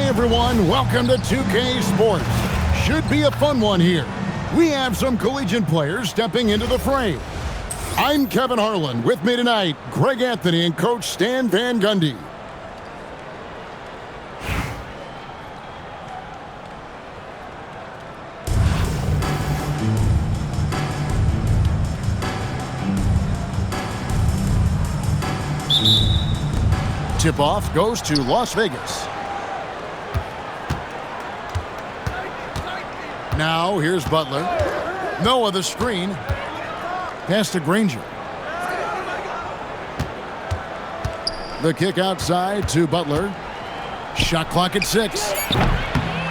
Hey everyone, welcome to 2K Sports. Should be a fun one here. We have some collegiate players stepping into the fray. I'm Kevin Harlan. With me tonight, Greg Anthony and Coach Stan Van Gundy. Tip-off goes to Las Vegas. Now, here's Butler. Noah the screen. Pass to Granger. The kick outside to Butler. Shot clock at 6.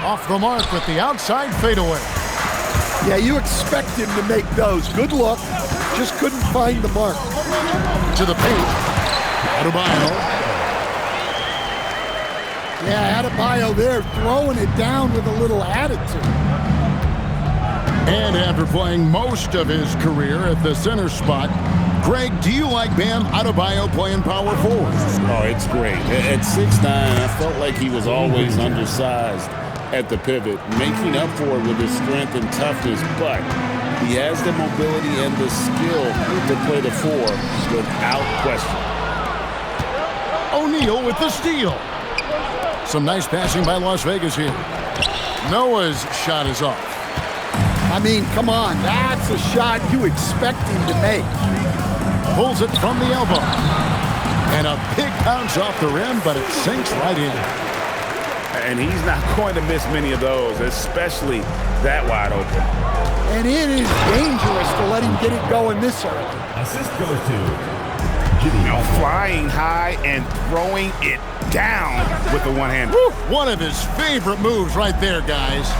Off the mark with the outside fadeaway. Yeah, you expect him to make those. Good luck. Just couldn't find the mark. To the paint. Adebayo. Yeah, Adebayo there throwing it down with a little attitude. And after playing most of his career at the center spot, Greg, do you like Bam Adebayo playing power forward? Oh, it's great. At 6'9", I felt like he was always undersized at the pivot, making up for it with his strength and toughness, but he has the mobility and the skill to play the 4 without question. O'Neal with the steal. Some nice passing by Las Vegas here. Noah's shot is off. I mean, come on, that's a shot you expect him to make. Pulls it from the elbow. And a big bounce off the rim, but it sinks right in. And he's not going to miss many of those, especially that wide open. And it is dangerous to let him get it going this early. Assist goes to flying high and throwing it down with the one-hand. One of his favorite moves right there, guys.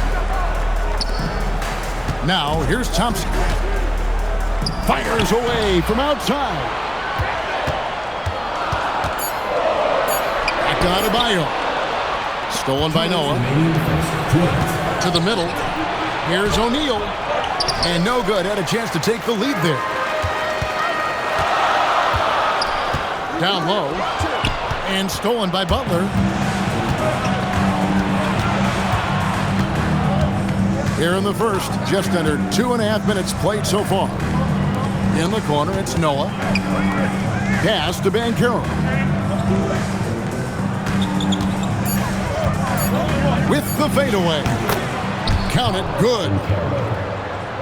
Now, here's Thompson. Fires away from outside. Back to Adebayo. Stolen by Noah. To the middle. Here's O'Neal. And no good. Had a chance to take the lead there. Down low. And stolen by Butler. Here in the first, just under 2.5 minutes played so far. In the corner, it's Noah. Pass to Banchero. With the fadeaway. Count it, good.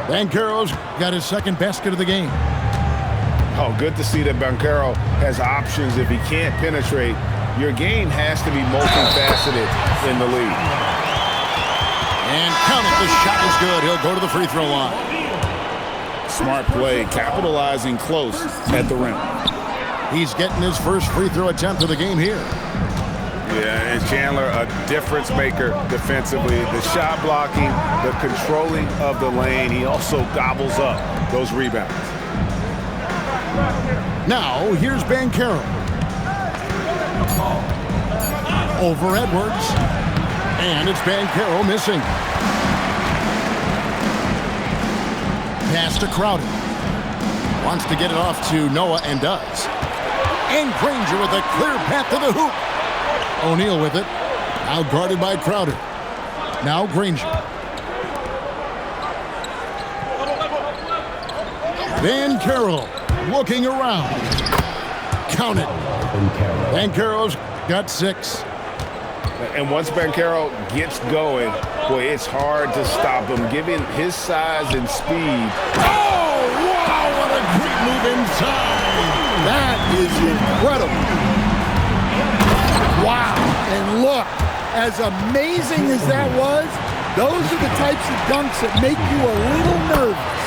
Banchero's got his second basket of the game. Oh, good to see that Banchero has options if he can't penetrate. Your game has to be multifaceted in the league. And count it, the shot is good. He'll go to the free throw line. Smart play, capitalizing close at the rim. He's getting his first free throw attempt of the game here. Yeah, and Chandler, a difference maker defensively. The shot blocking, the controlling of the lane. He also gobbles up those rebounds. Now, here's Banchero. Over Edwards. And it's Banchero missing. Pass to Crowder. Wants to get it off to Noah and does. And Granger with a clear path to the hoop. O'Neal with it. Out guarded by Crowder. Now Granger. Banchero looking around. Count it. Banchero's got 6. And once Banchero gets going, boy, it's hard to stop him, given his size and speed. Oh, wow, what a great move inside. That is incredible. Wow. And look, as amazing as that was, those are the types of dunks that make you a little nervous.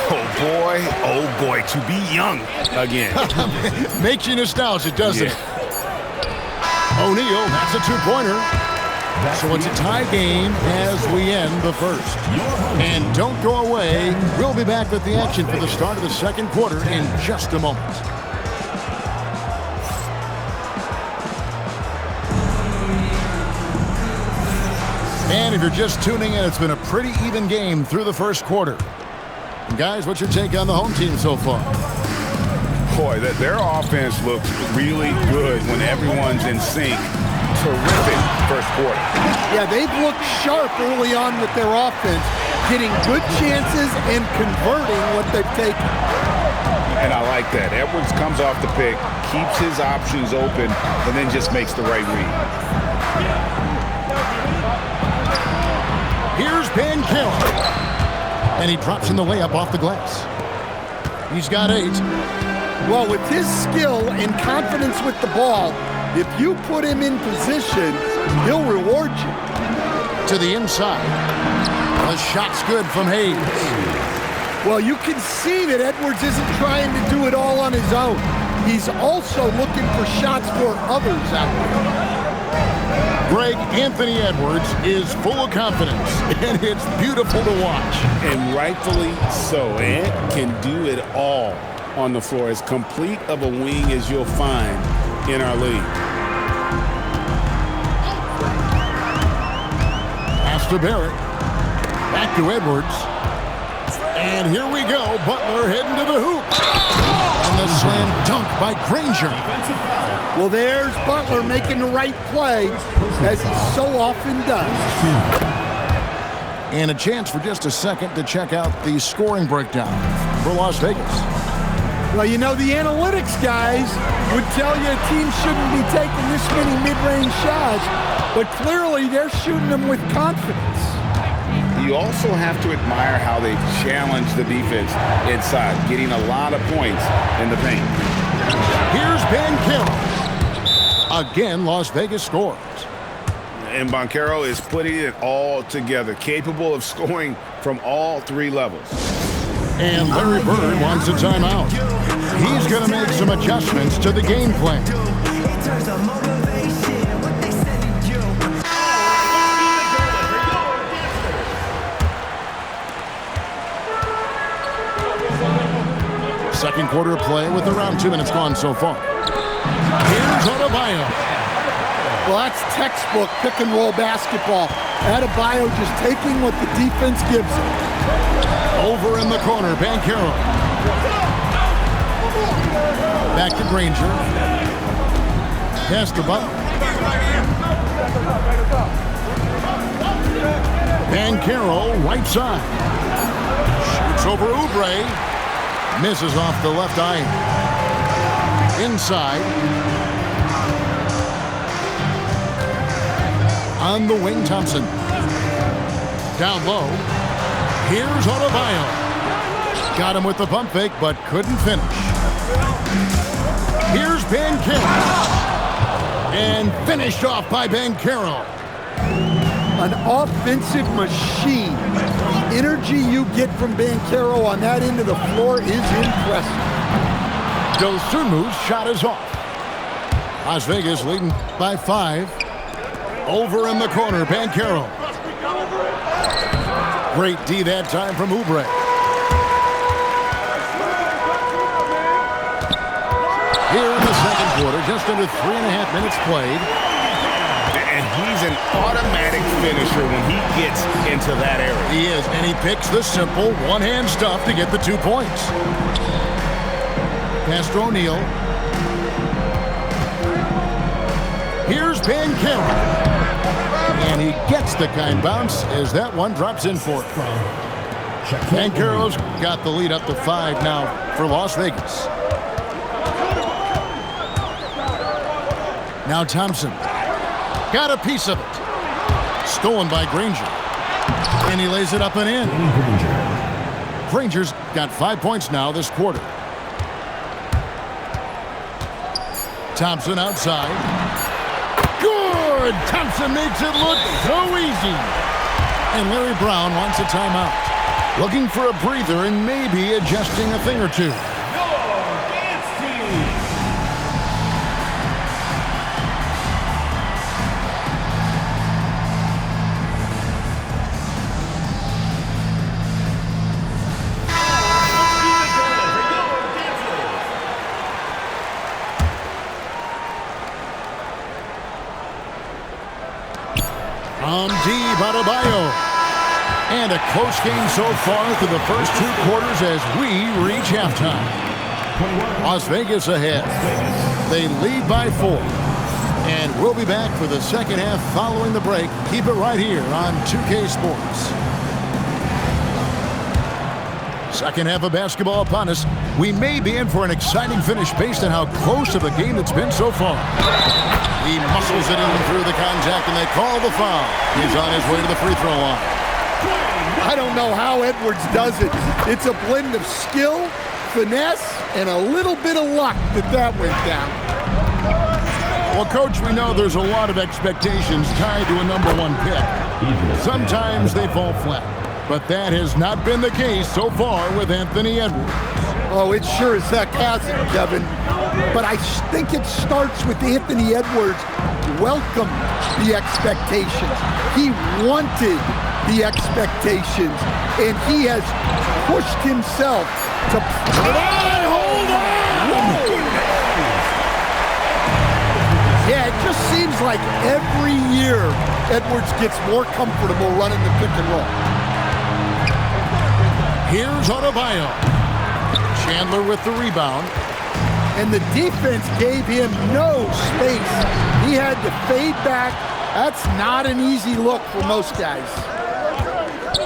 Oh boy, to be young again. Makes you nostalgic, doesn't it? O'Neal, that's a 2-pointer. So it's a tie game as we end the first. And don't go away. We'll be back with the action for the start of the second quarter in just a moment. And if you're just tuning in, it's been a pretty even game through the first quarter. And guys, what's your take on the home team so far? Boy, their offense looks really good when everyone's in sync. terrific first quarter. Yeah, they've looked sharp early on with their offense, getting good chances and converting what they've taken. And I like that. Edwards comes off the pick, keeps his options open, and then just makes the right read. Here's Banchero. And he drops in the layup off the glass. He's got 8. Well, with his skill and confidence with the ball, if you put him in position, he'll reward you. To the inside. The shot's good from Hayes. Well, you can see that Edwards isn't trying to do it all on his own. He's also looking for shots for others out there. Greg, Anthony Edwards is full of confidence, and it's beautiful to watch. And rightfully so. Ant can do it all on the floor, as complete of a wing as you'll find in our league. Pass to Barrett. Back to Edwards. And here we go. Butler heading to the hoop. And the slam dunk by Granger. Well, there's Butler making the right play, as he so often does. And a chance for just a second to check out the scoring breakdown for Las Vegas. Well, you know, the analytics guys would tell you a team shouldn't be taking this many mid-range shots, but clearly they're shooting them with confidence. You also have to admire how they've challenged the defense inside, getting a lot of points in the paint. Here's Banchero. Again, Las Vegas scores. And Banchero is putting it all together, capable of scoring from all 3 levels. And Larry Bird wants a timeout. He's going to make some adjustments to the game plan. Second quarter of play with around 2 minutes gone so far. Here's Adebayo. Well, that's textbook pick-and-roll basketball. Adebayo just taking what the defense gives him. Over in the corner, Banchero. Back to Granger. Pass to Butler. Banchero, right side. Shoots over Oubre. Misses off the left eye. Inside. On the wing, Thompson. Down low. Here's Adebayo. Got him with the pump fake, but couldn't finish. Here's Banchero. And finished off by Banchero. An offensive machine. The energy you get from Banchero on that end of the floor is impressive. Dosunmu's shot is off. Las Vegas leading by 5. Over in the corner, Banchero. Great D that time from Oubre. Here in the second quarter, just under 3.5 minutes played. And he's an automatic finisher when he gets into that area. He is, and he picks the simple one-hand stuff to get the 2 points. Pass to O'Neal. Here's Banchero. And he gets the kind bounce as that one drops in for it. Banchero's got the lead up to 5 now for Las Vegas. Now Thompson. Got a piece of it. Stolen by Granger. And he lays it up and in. Granger's got 5 points now this quarter. Thompson outside. Good! Thompson makes it look so easy. And Larry Brown wants a timeout. Looking for a breather and maybe adjusting a thing or two. Deep Adebayo. And a close game so far through the first 2 quarters as we reach halftime. Las Vegas ahead. They lead by 4. And we'll be back for the second half following the break. Keep it right here on 2K Sports. Second half of basketball upon us. We may be in for an exciting finish based on how close of a game it's been so far. He muscles it in through the contact, and they call the foul. He's on his way to the free throw line. I don't know how Edwards does it. It's a blend of skill, finesse, and a little bit of luck that went down. Well, Coach, we know there's a lot of expectations tied to a #1 pick. Sometimes they fall flat. But that has not been the case so far with Anthony Edwards. Oh, it sure as heck hasn't, Kevin. But I think it starts with Anthony Edwards welcomed the expectations. He wanted the expectations, and he has pushed himself to... Hold on! Yeah, it just seems like every year Edwards gets more comfortable running the pick and roll. Here's Adebayo. Chandler with the rebound. And the defense gave him no space. He had to fade back. That's not an easy look for most guys.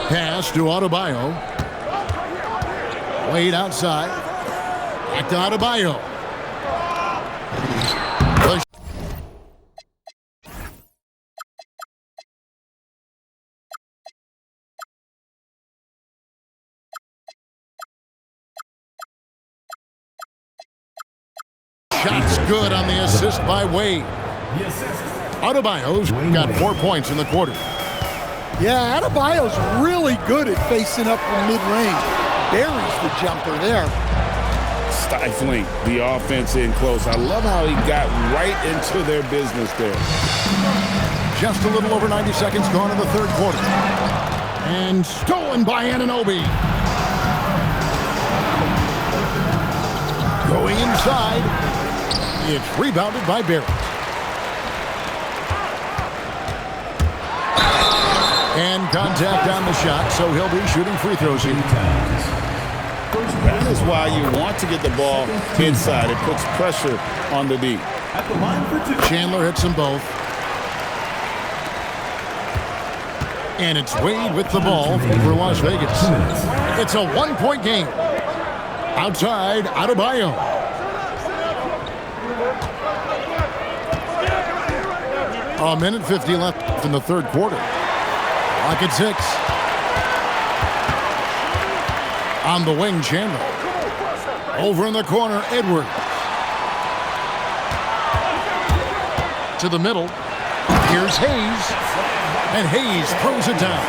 Pass to Adebayo. Wade outside. Back to Adebayo. Shots good on the assist by Wade. Adebayo's got 4 points in the quarter. Yeah, Adebayo's really good at facing up from mid-range. Buries the jumper there. Stifling the offense in close. I love how he got right into their business there. Just a little over 90 seconds gone in the third quarter. And stolen by Anunoby. Going inside. It's rebounded by Barrett. And contact on the shot, so he'll be shooting free throws here. That is why you want to get the ball inside. It puts pressure on the D. Chandler hits them both. And it's Wade with the ball for Las Vegas. It's a one-point game. Outside, Adebayo. A minute 50 left in the third quarter. Clock at 6. On the wing, Chandler. Over in the corner, Edwards. To the middle. Here's Hayes. And Hayes throws it down.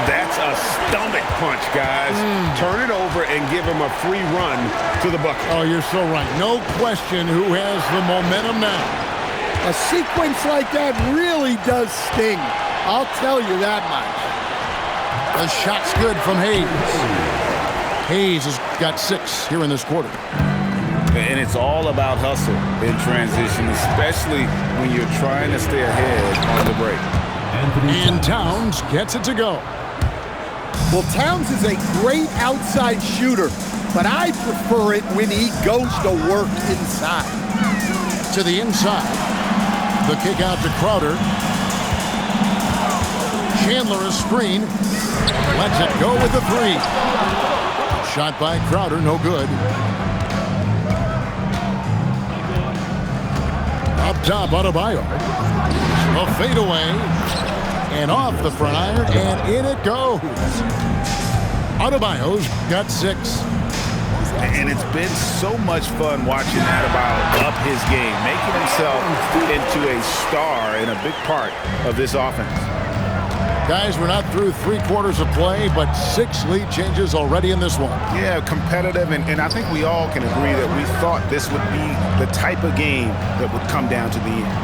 That's a stomach punch, guys. Turn it over and give him a free run to the bucket. Oh, you're so right. No question who has the momentum now. A sequence like that really does sting. I'll tell you that much. The shot's good from Hayes. Hayes has got 6 here in this quarter. And it's all about hustle in transition, especially when you're trying to stay ahead on the break. And Towns gets it to go. Well, Towns is a great outside shooter, but I prefer it when he goes to work inside. To the inside. The kick out to Crowder. Chandler a screen. Lets it go with the 3. Shot by Crowder, no good. Up top, Adebayo. A fadeaway. And off the front iron, and in it goes. Adebayo's got 6. And it's been so much fun watching Adebayo up his game, making himself into a star and a big part of this offense. Guys, we're not through 3 quarters of play, but 6 lead changes already in this one. Yeah, competitive, and I think we all can agree that we thought this would be the type of game that would come down to the end.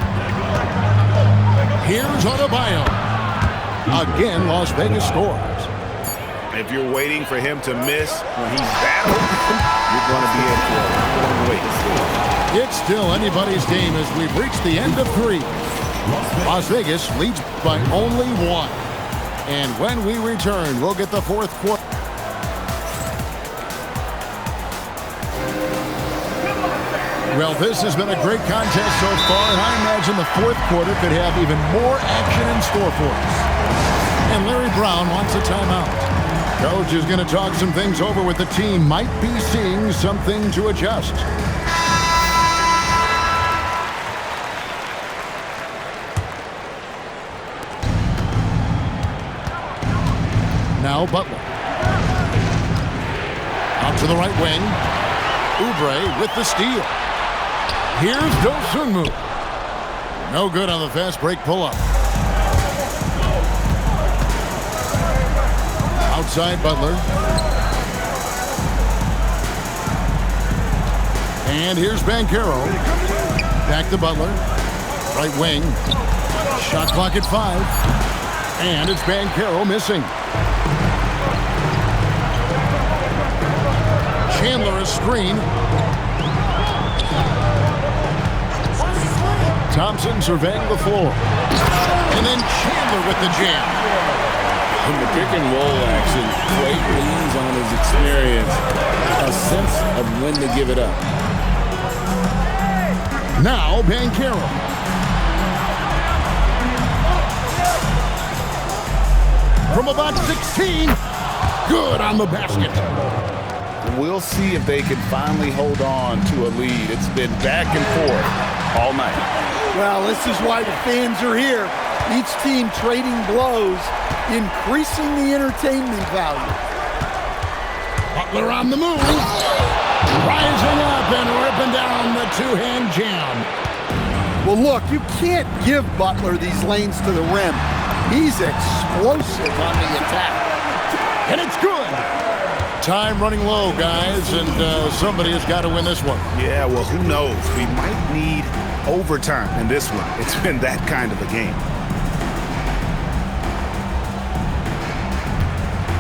Here's Adebayo. Again, Las Vegas scores. If you're waiting for him to miss when he's that open, you're going to be in for a long wait. It's still anybody's game as we've reached the end of 3. Las Vegas leads by only 1. And when we return, we'll get the fourth quarter. Well, this has been a great contest so far, and I imagine the fourth quarter could have even more action in store for us. And Larry Brown wants a timeout. Coach is going to talk some things over with the team. Might be seeing something to adjust. Now Butler. Out to the right wing. Oubre with the steal. Here's Dosunmu. No good on the fast break pull-up. Outside Butler. And here's Banchero. Back to Butler. Right wing. Shot clock at 5. And it's Banchero missing. Chandler a screen. Thompson surveying the floor. And then Chandler with the jam. In the pick and roll action, Klay leans on his experience, a sense of when to give it up. Now Banchero. From about 16. Good on the basket. We'll see if they can finally hold on to a lead. It's been back and forth all night. Well, this is why the fans are here. Each team trading blows, increasing the entertainment value. Butler on the move. Rising up and ripping down the two-hand jam. Well, look, you can't give Butler these lanes to the rim. He's explosive on the attack. And it's good. Time running low, guys, and somebody has got to win this one. Yeah, well, who knows? We might need overtime in this one. It's been that kind of a game.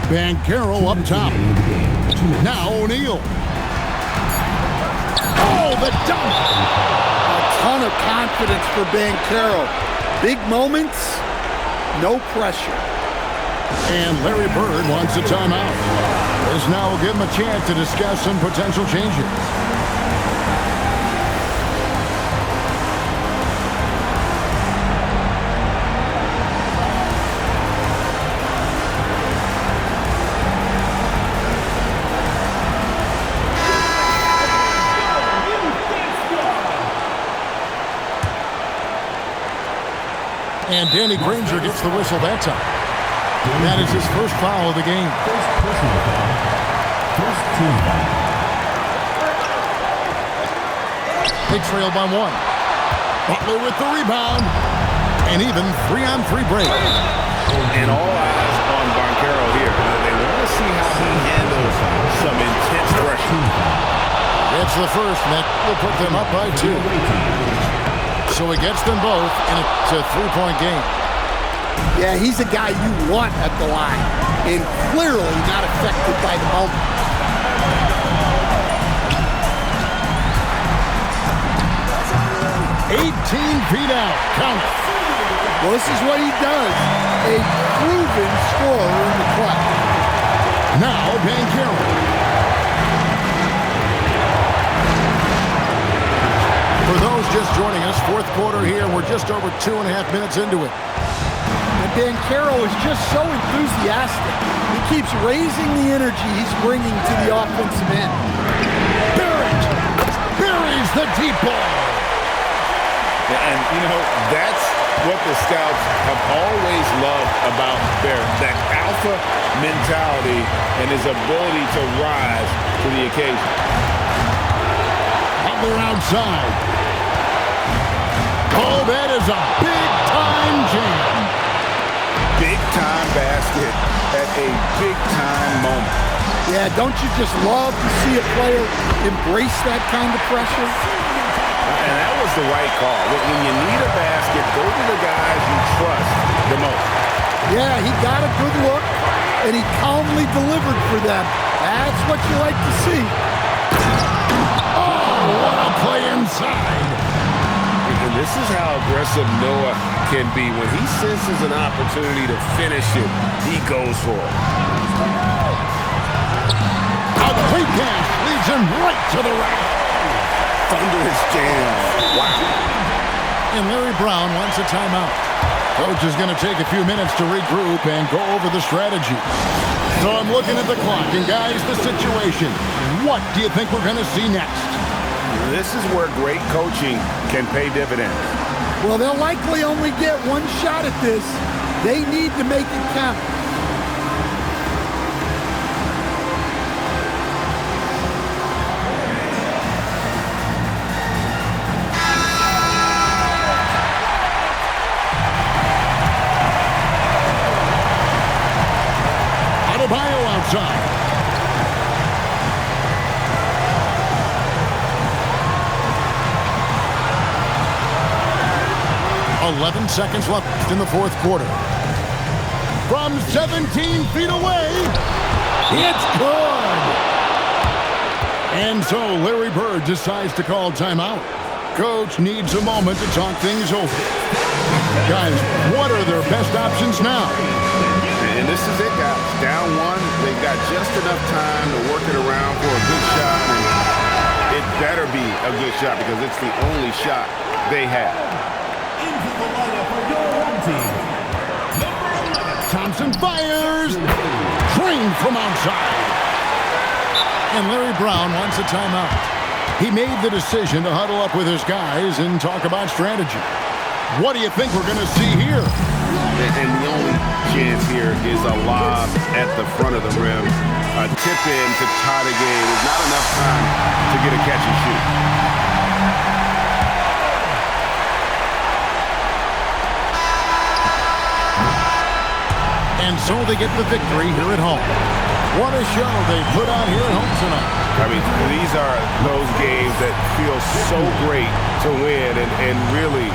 Banchero up top. Now O'Neal. Oh, the dunk! A ton of confidence for Banchero. Big moments, no pressure. And Larry Bird wants a timeout. This now will give him a chance to discuss some potential changes. And Danny Granger gets the whistle that time. That is his first foul of the game. First team foul. They trail by 1. Butler with the rebound. And even 3-on-3 break. And all eyes on Banchero here. They want to see how he handles some intense pressure. It's the first, and that will put them up by 2. So he gets them both, and it's a 3-point game. Yeah, he's a guy you want at the line, and clearly not affected by the moment. Feet out. Count it. Well, this is what he does. A proven scorer in the clutch. Now Banchero. For those just joining us, fourth quarter here. We're just over 2.5 minutes into it. And Banchero is just so enthusiastic. He keeps raising the energy he's bringing to the offensive end. Barrett buries the deep ball. And, you know, that's what the scouts have always loved about Barrett, that alpha mentality and his ability to rise to the occasion. Butler outside. Oh, that is a big-time jam. Big-time basket at a big-time moment. Yeah, don't you just love to see a player embrace that kind of pressure? And that was the right call. When you need a basket, go to the guys you trust the most. Yeah, he got a good look, and he calmly delivered for them. That's what you like to see. Oh, what a play inside. And this is how aggressive Noah can be. When he senses an opportunity to finish it, he goes for it. A quick pass leads him right to the rack. thunderous jam. Wow. And Larry Brown wants a timeout. Coach is going to take a few minutes to regroup and go over the strategy. So I'm looking at the clock, and guys, the situation. What do you think we're going to see next? This is where great coaching can pay dividends. Well, they'll likely only get one shot at this. They need to make it count. Adebayo outside. .11 seconds left in the fourth quarter. From 17 feet away, it's good! And so Larry Bird decides to call timeout. Coach needs a moment to talk things over. Guys, what are their best options now? And this is it, guys. Down one, they've got just enough time to work it around for a good shot. And it better be a good shot because it's the only shot they have. Thompson fires. Trained from outside. And Larry Brown wants a timeout. He made the decision to huddle up with his guys and talk about strategy. What do you think we're going to see here? And the only chance here is a lob at the front of the rim. A tip in to tie the game. There's not enough time to get a catch and shoot. And so they get the victory here at home. What a show they put on here at home tonight. I mean, these are those games that feel so great to win and really...